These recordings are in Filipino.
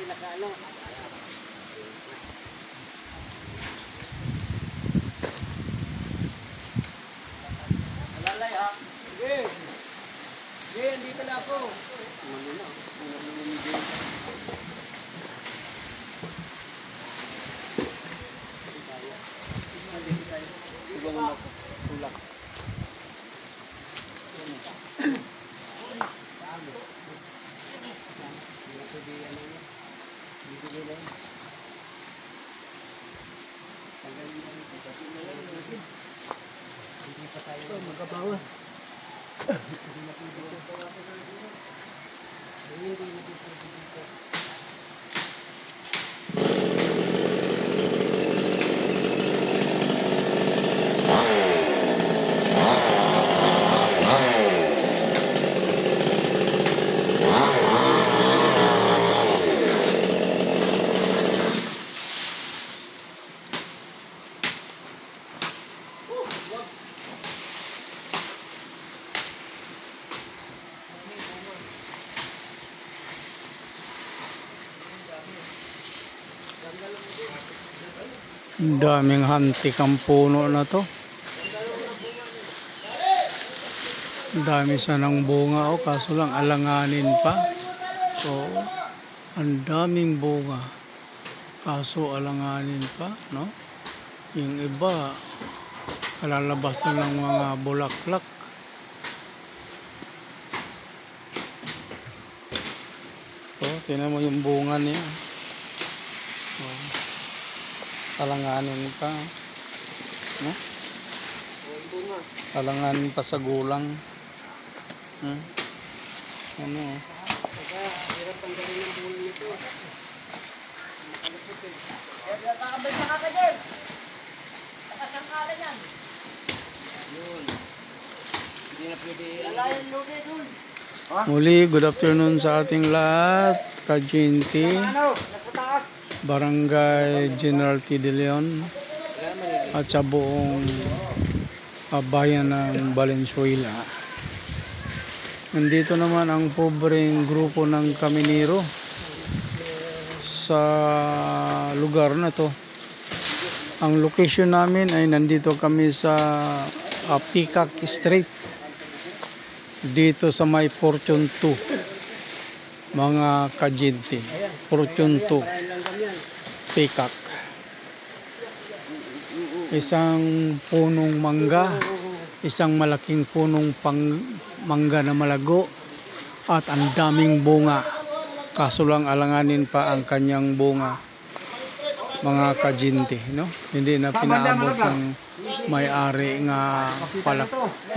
naka-ano. Alalay ha. Sige. Sige, andito na ako. Ano na? Ibang mo ako. Tulak. Magkabawas. Daming hantik ang puno na to. Dami sanang bunga kaso lang alanganin pa. So, ang daming bunga kaso alanganin pa, no? Yung iba kalalabas na ng mga bulaklak. So, tingnan mo yung bunga niya. Alanganin pa, no? Alanganin pa sa gulang. Ano? Hirap tanggalin ng bulo nito. Nakakabay na ka dyan. Nakasangkala yan. Yun. Hindi na pwede. Lalayan lugi dun. Muli, good afternoon sa ating lahat. Kajinti. Barangay General T. De Leon at sa buong bayan ng Valenzuela. Nandito naman ang pobreng grupo ng Caminero sa lugar na to. Ang location namin ay nandito kami sa Peacock Street, dito sa may Fortune 2, mga Kajinti. Fortune 2 Peacock. Isang punong mangga, isang malaking punong mangga na malago, at ang daming bunga. Kaso lang alanganin pa ang kanyang bunga, mga Kajinti, no? Hindi na pinaabot ng may-ari nga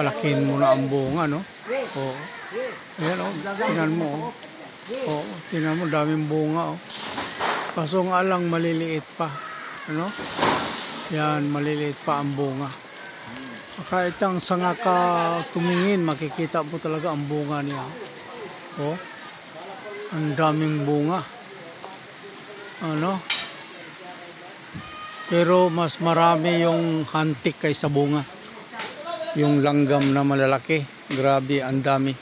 palakin mo na ang bunga, no? Oh. Ayan, oh. Tingnan mo, oh. Oh, tingnan mo, daming bunga, oh. Kaso nga lang maliliit pa, ano? Yan, maliliit pa ang bunga. Kahit ang sanga ka tumingin, makikita mo talaga ang bunga niya. Oh, ang daming bunga. Ano? Pero mas marami yung hantik kaysa bunga. Yung langgam na malalaki, grabe, ang dami.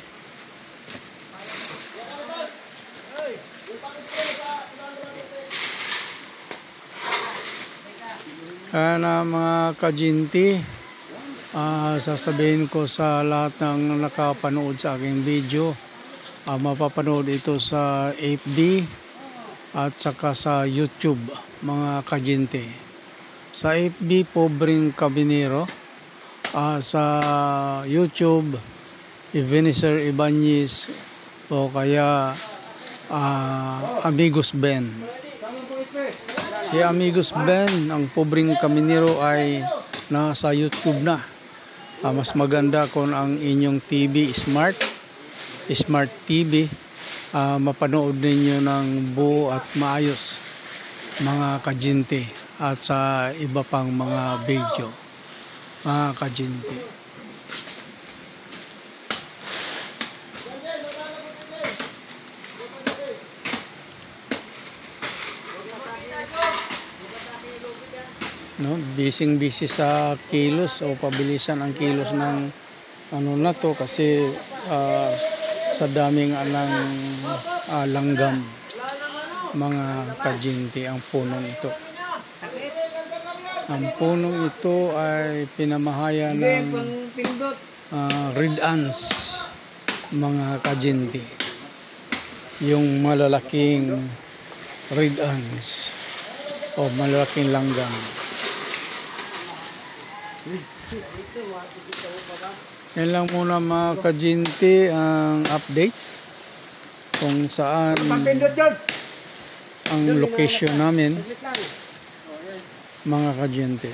Kaya na mga Kajinti, sasabihin ko sa lahat ng nakapanood sa aking video, mapapanood ito sa FB at saka sa YouTube, mga Kajinti. Sa FB, Pobreng Caminero. Sa YouTube, Ebenezer Ibanez, o kaya Amigos Ben. Si Amigos Ben, ang Pobreng Caminero, ay nasa YouTube na. Mas maganda kung ang inyong TV Smart TV, mapanood ninyo ng buo at maayos, mga Kajinti, at sa iba pang mga video, mga Kajinti. No, busy sa kilos o pabilisan ang kilos ng ano na to kasi sa daming langgam. mga kajinti ang punong ito. Ang punong ito ay pinamahaya ng red ants, mga kajinti. Yung malalaking red ants o malalaking langgam. Yan lang muna mga kajinti ang update kung saan ang location namin, mga kajinti.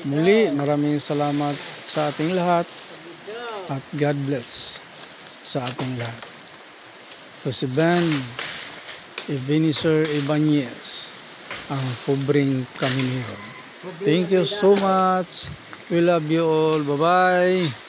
Muli, maraming salamat sa ating lahat at God bless sa ating lahat. Ito si Ben Ebenezer Ibanez, ang pobreng kaminero. Thank you so much. We love you all. Bye-bye.